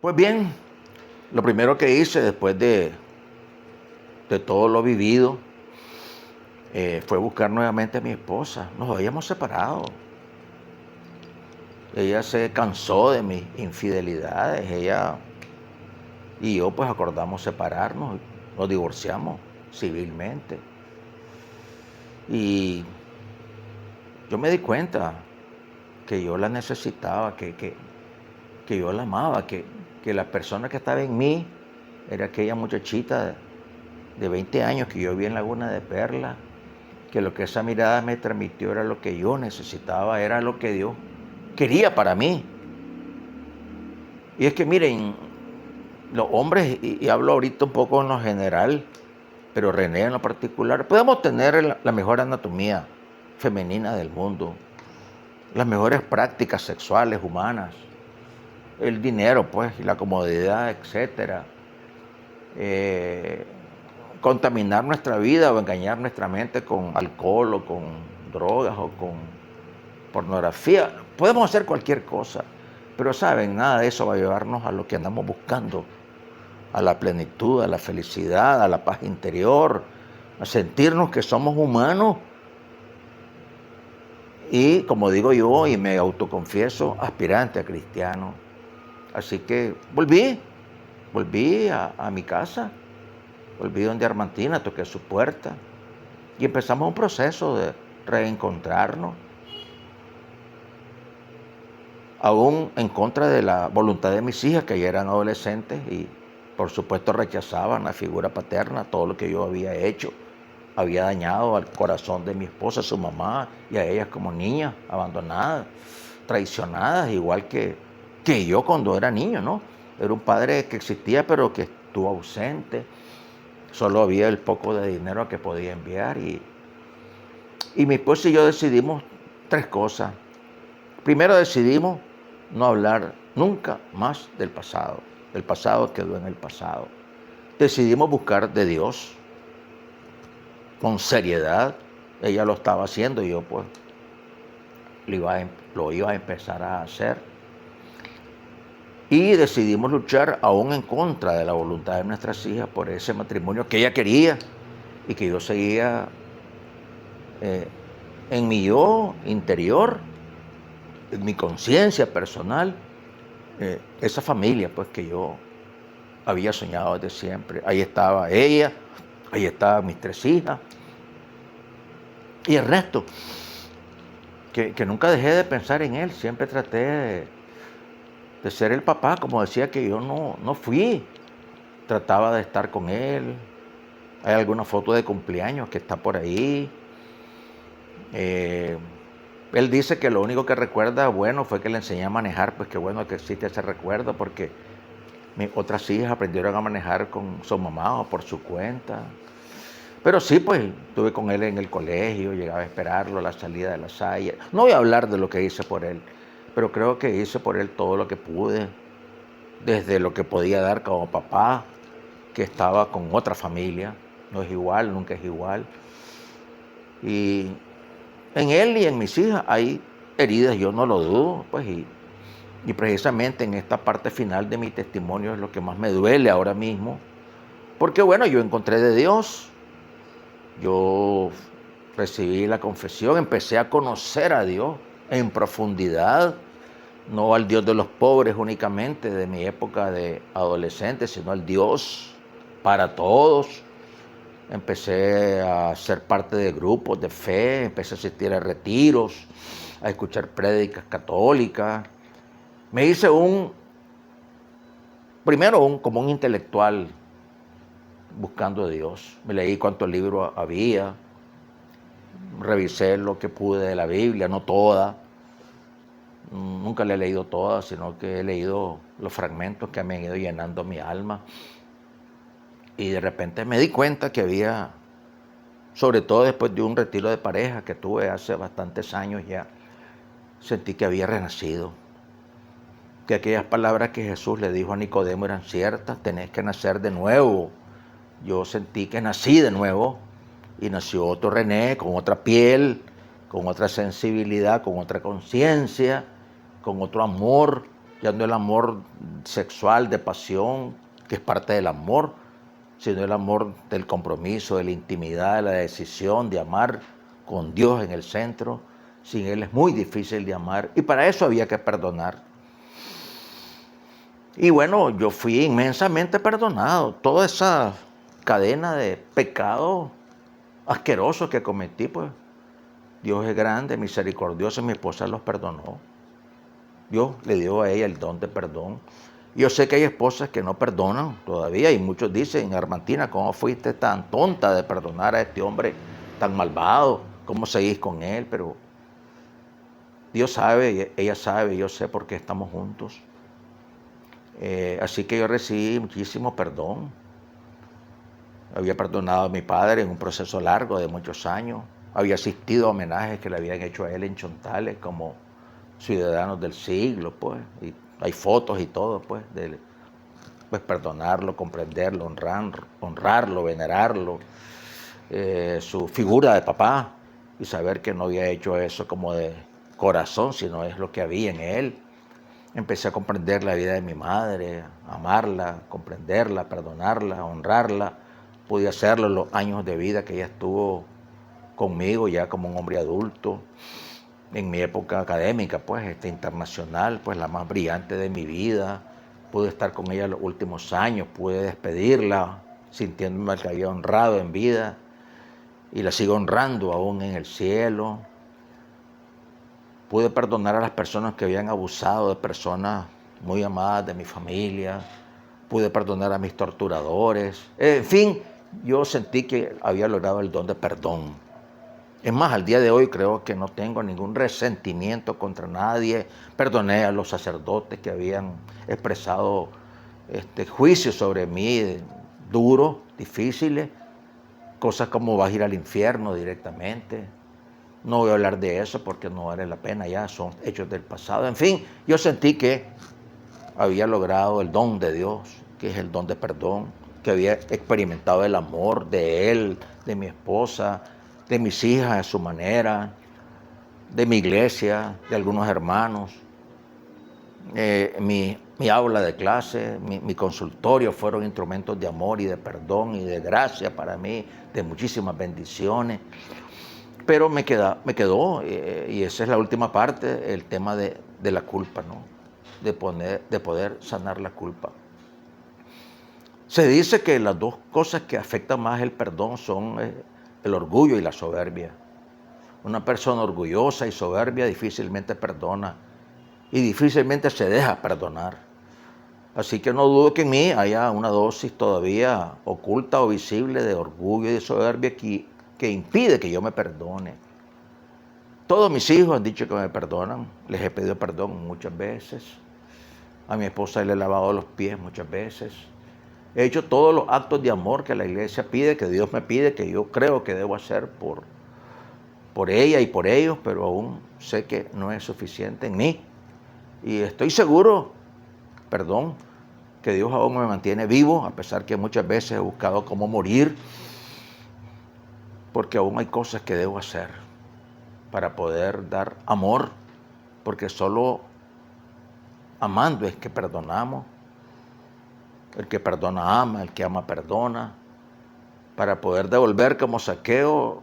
Pues bien, lo primero que hice después de todo lo vivido fue buscar nuevamente a mi esposa. Nos habíamos separado. Ella se cansó de mis infidelidades. Ella y yo pues acordamos separarnos. Nos divorciamos civilmente. Y yo me di cuenta que yo la necesitaba, que yo la amaba, que la persona que estaba en mí era aquella muchachita de 20 años que yo vi en Laguna de Perla, que lo que esa mirada me transmitió era lo que yo necesitaba, era lo que Dios quería para mí. Y es que miren, los hombres, y hablo ahorita un poco en lo general, pero René en lo particular, podemos tener la mejor anatomía femenina del mundo, las mejores prácticas sexuales humanas, el dinero pues, y la comodidad, etcétera. Contaminar nuestra vida o engañar nuestra mente con alcohol o con drogas o con pornografía. Podemos hacer cualquier cosa, pero saben, nada de eso va a llevarnos a lo que andamos buscando, a la plenitud, a la felicidad, a la paz interior, a sentirnos que somos humanos y, como digo yo y me autoconfieso, aspirante a cristiano. Así que volví a mi casa, volví donde Armantina, toqué su puerta y empezamos un proceso de reencontrarnos, aún en contra de la voluntad de mis hijas, que ya eran adolescentes y por supuesto rechazaban la figura paterna, todo lo que yo había hecho. Había dañado al corazón de mi esposa, a su mamá y a ellas como niñas, abandonadas, traicionadas, igual que yo cuando era niño, ¿no? Era un padre que existía pero que estuvo ausente. Solo había el poco de dinero que podía enviar y mi esposa y yo decidimos tres cosas. Primero decidimos no hablar nunca más del pasado. El pasado quedó en el pasado. Decidimos buscar de Dios con seriedad. Ella lo estaba haciendo y yo pues lo iba a empezar a hacer. Y decidimos luchar aún en contra de la voluntad de nuestras hijas por ese matrimonio que ella quería y que yo seguía en mi yo interior, en mi conciencia personal, esa familia pues que yo había soñado desde siempre. Ahí estaba ella, ahí estaban mis tres hijas y el resto, que nunca dejé de pensar en él. Siempre traté de ser el papá, como decía que yo no fui. Trataba de estar con él. Hay alguna foto de cumpleaños que está por ahí. Él dice que lo único que recuerda, bueno, fue que le enseñé a manejar. Pues qué bueno que existe ese recuerdo, porque mis otras hijas aprendieron a manejar con su mamá o por su cuenta. Pero sí, pues, estuve con él en el colegio, llegaba a esperarlo a la salida de la Salle. No voy a hablar de lo que hice por él, pero creo que hice por él todo lo que pude, desde lo que podía dar como papá, que estaba con otra familia. No es igual, nunca es igual. Y en él y en mis hijas hay heridas, yo no lo dudo, pues, y precisamente en esta parte final de mi testimonio es lo que más me duele ahora mismo, porque bueno, yo encontré de Dios, yo recibí la confesión, empecé a conocer a Dios en profundidad, no al Dios de los pobres únicamente de mi época de adolescente, sino al Dios para todos. Empecé a ser parte de grupos de fe, empecé a asistir a retiros, a escuchar prédicas católicas. Me hice primero como un intelectual buscando a Dios. Me leí cuántos libros había, revisé lo que pude de la Biblia, no toda. Nunca la he leído toda, sino que he leído los fragmentos que me han ido llenando mi alma. Y de repente me di cuenta que había, sobre todo después de un retiro de pareja que tuve hace bastantes años ya, sentí que había renacido. Que aquellas palabras que Jesús le dijo a Nicodemo eran ciertas: tenés que nacer de nuevo. Yo sentí que nací de nuevo y nació otro René con otra piel, con otra sensibilidad, con otra conciencia, con otro amor, Ya no el amor sexual, de pasión, que es parte del amor, sino el amor del compromiso, de la intimidad, de la decisión de amar con Dios en el centro. Sin Él es muy difícil de amar y para eso había que perdonar. Y bueno, yo fui inmensamente perdonado. Toda esa cadena de pecados asquerosos que cometí, pues Dios es grande, misericordioso, y mi esposa los perdonó. Dios le dio a ella el don de perdón. Yo sé que hay esposas que no perdonan todavía y muchos dicen, Armantina, ¿cómo fuiste tan tonta de perdonar a este hombre tan malvado? ¿Cómo seguís con él? Pero Dios sabe, ella sabe, yo sé por qué estamos juntos. Así que yo recibí muchísimo perdón. Había perdonado a mi padre en un proceso largo de muchos años. Había asistido a homenajes que le habían hecho a él en Chontales como ciudadanos del siglo, pues. Y hay fotos y todo, pues, de pues, perdonarlo, comprenderlo, honrarlo, venerarlo, su figura de papá y saber que no había hecho eso como de corazón, sino es lo que había en él. Empecé a comprender la vida de mi madre, amarla, comprenderla, perdonarla, honrarla. Pude hacerlo en los años de vida que ella estuvo conmigo ya como un hombre adulto. En mi época académica, pues, internacional, pues la más brillante de mi vida. Pude estar con ella los últimos años, pude despedirla sintiéndome que había honrado en vida y la sigo honrando aún en el cielo. Pude perdonar a las personas que habían abusado de personas muy amadas de mi familia. Pude perdonar a mis torturadores. En fin, yo sentí que había logrado el don de perdón. Es más, al día de hoy creo que no tengo ningún resentimiento contra nadie. Perdoné a los sacerdotes que habían expresado juicios sobre mí, duros, difíciles. Cosas como vas a ir al infierno directamente. No voy a hablar de eso porque no vale la pena, ya son hechos del pasado. En fin, yo sentí que había logrado el don de Dios, que es el don de perdón, que había experimentado el amor de Él, de mi esposa, de mis hijas a su manera, de mi iglesia, de algunos hermanos. Mi aula de clase, mi consultorio fueron instrumentos de amor y de perdón y de gracia para mí, de muchísimas bendiciones. Pero me quedó, y esa es la última parte, el tema de la culpa, ¿no? De poder sanar la culpa. Se dice que las dos cosas que afectan más el perdón son el orgullo y la soberbia. Una persona orgullosa y soberbia difícilmente perdona y difícilmente se deja perdonar. Así que no dudo que en mí haya una dosis todavía oculta o visible de orgullo y de soberbia que impide que yo me perdone. Todos mis hijos han dicho que me perdonan, les he pedido perdón muchas veces. A mi esposa le he lavado los pies muchas veces. He hecho todos los actos de amor que la iglesia pide, que Dios me pide, que yo creo que debo hacer por ella y por ellos, pero aún sé que no es suficiente en mí. Y estoy seguro, que Dios aún me mantiene vivo, a pesar que muchas veces he buscado cómo morir, porque aún hay cosas que debo hacer para poder dar amor, porque solo amando es que perdonamos. El que perdona ama, el que ama perdona, para poder devolver como Zaqueo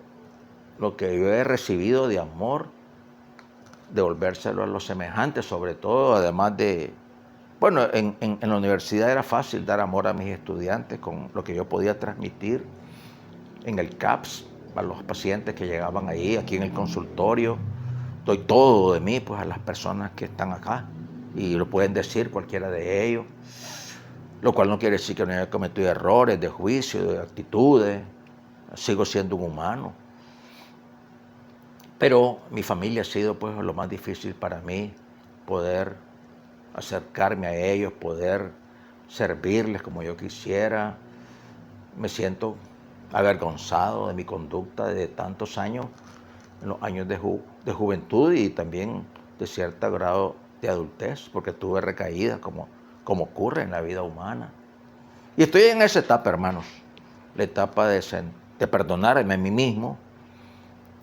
lo que yo he recibido de amor, devolvérselo a los semejantes, sobre todo, además de, bueno, en la universidad era fácil dar amor a mis estudiantes con lo que yo podía transmitir en el CAPS, a los pacientes que llegaban ahí, aquí en el consultorio. Doy todo de mí pues a las personas que están acá y lo pueden decir cualquiera de ellos. Lo cual no quiere decir que no haya cometido errores de juicio, de actitudes. Sigo siendo un humano. Pero mi familia ha sido pues lo más difícil para mí, poder acercarme a ellos, poder servirles como yo quisiera. Me siento avergonzado de mi conducta de tantos años, en los años de juventud y también de cierto grado de adultez, porque tuve recaídas como ocurre en la vida humana. Y estoy en esa etapa, hermanos, la etapa de perdonarme a mí mismo,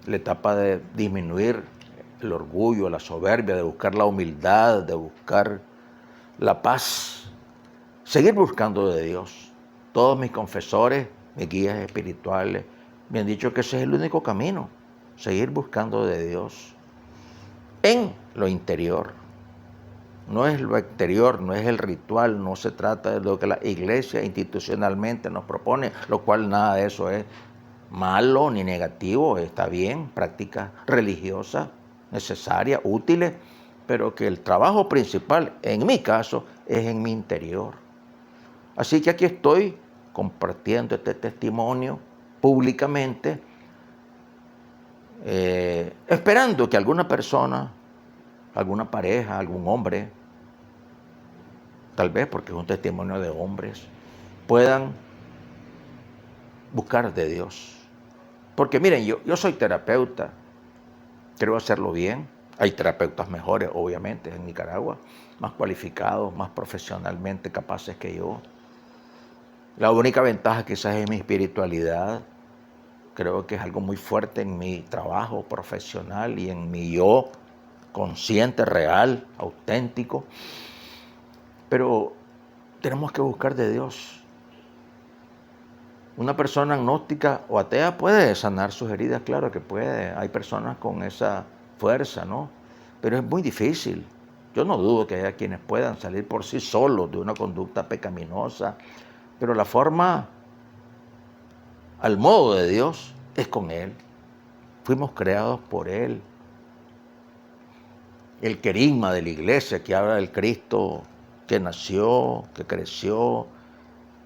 la etapa de disminuir el orgullo, la soberbia, de buscar la humildad, de buscar la paz, seguir buscando de Dios. Todos mis confesores, mis guías espirituales, me han dicho que ese es el único camino, seguir buscando de Dios en lo interior. No es lo exterior, no es el ritual, no se trata de lo que la iglesia institucionalmente nos propone, lo cual nada de eso es malo ni negativo, está bien, prácticas religiosas necesarias, útiles, pero que el trabajo principal, en mi caso, es en mi interior. Así que aquí estoy compartiendo este testimonio públicamente, esperando que alguna persona, alguna pareja, algún hombre, tal vez porque es un testimonio de hombres, puedan buscar de Dios. Porque miren, yo soy terapeuta, creo hacerlo bien. Hay terapeutas mejores, obviamente, en Nicaragua, más cualificados, más profesionalmente capaces que yo. La única ventaja quizás es mi espiritualidad. Creo que es algo muy fuerte en mi trabajo profesional y en mi yo consciente, real, auténtico. Pero tenemos que buscar de Dios. Una persona agnóstica o atea puede sanar sus heridas, claro que puede. Hay personas con esa fuerza, ¿no? Pero es muy difícil. Yo no dudo que haya quienes puedan salir por sí solos de una conducta pecaminosa, pero la forma, al modo de Dios, es con Él. Fuimos creados por Él. El querigma de la iglesia que habla del Cristo que nació, que creció,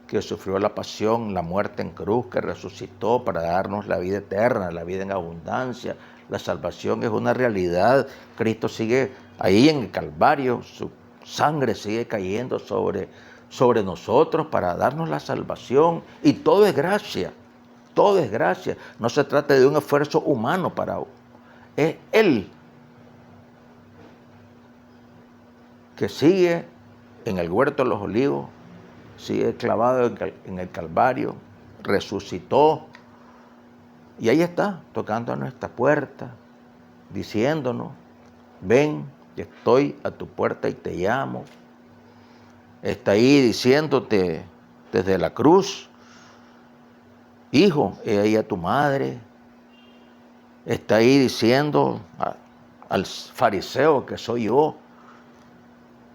que sufrió la pasión, la muerte en cruz, que resucitó para darnos la vida eterna, la vida en abundancia. La salvación es una realidad. Cristo sigue ahí en el Calvario, su sangre sigue cayendo sobre nosotros para darnos la salvación. Y todo es gracia, todo es gracia. No se trata de un esfuerzo humano es Él que sigue en el huerto de los olivos, sigue clavado en el Calvario, resucitó y ahí está, tocando a nuestra puerta, diciéndonos, ven, estoy a tu puerta y te llamo. Está ahí diciéndote desde la cruz, hijo, he ahí a tu madre. Está ahí diciendo al fariseo que soy yo,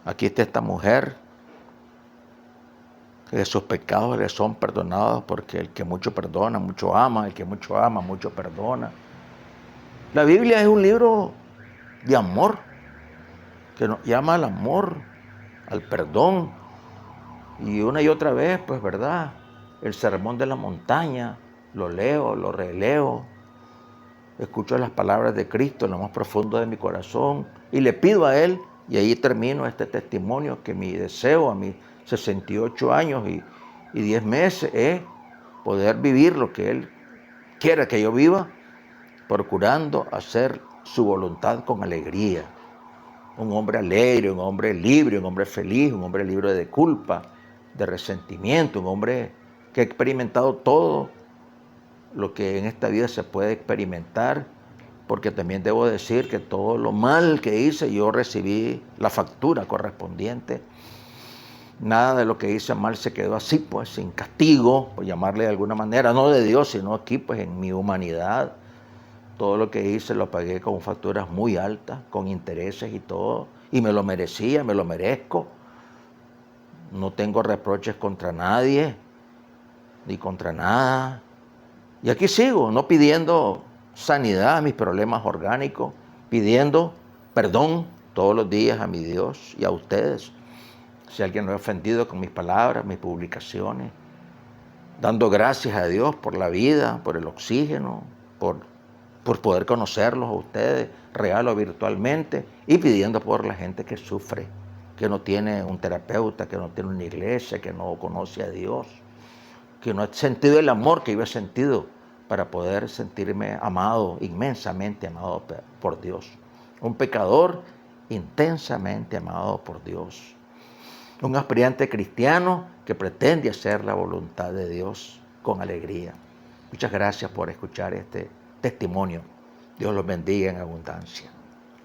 aquí está esta mujer, que sus pecados le son perdonados porque el que mucho perdona, mucho ama, el que mucho ama, mucho perdona. La Biblia es un libro de amor, que nos llama al amor, al perdón. Y una y otra vez, pues verdad, el sermón de la montaña, lo leo, lo releo, escucho las palabras de Cristo en lo más profundo de mi corazón y le pido a Él, y ahí termino este testimonio, que mi deseo a mis 68 años y 10 meses es poder vivir lo que Él quiera que yo viva, procurando hacer su voluntad con alegría. Un hombre alegre, un hombre libre, un hombre feliz, un hombre libre de culpa, de resentimiento, un hombre que ha experimentado todo lo que en esta vida se puede experimentar, porque también debo decir que todo lo mal que hice, yo recibí la factura correspondiente. Nada de lo que hice mal se quedó así, pues, sin castigo, por llamarle de alguna manera, no de Dios, sino aquí, pues, en mi humanidad. Todo lo que hice lo pagué con facturas muy altas, con intereses y todo, y me lo merecía, me lo merezco. No tengo reproches contra nadie, ni contra nada. Y aquí sigo, no pidiendo sanidad a mis problemas orgánicos, pidiendo perdón todos los días a mi Dios y a ustedes. Si alguien lo ha ofendido con mis palabras, mis publicaciones, dando gracias a Dios por la vida, por el oxígeno, por poder conocerlos a ustedes, real o virtualmente, y pidiendo por la gente que sufre, que no tiene un terapeuta, que no tiene una iglesia, que no conoce a Dios, que no ha sentido el amor que yo he sentido para poder sentirme amado, inmensamente amado por Dios. Un pecador intensamente amado por Dios. Un aspirante cristiano que pretende hacer la voluntad de Dios con alegría. Muchas gracias por escuchar este testimonio. Dios los bendiga en abundancia.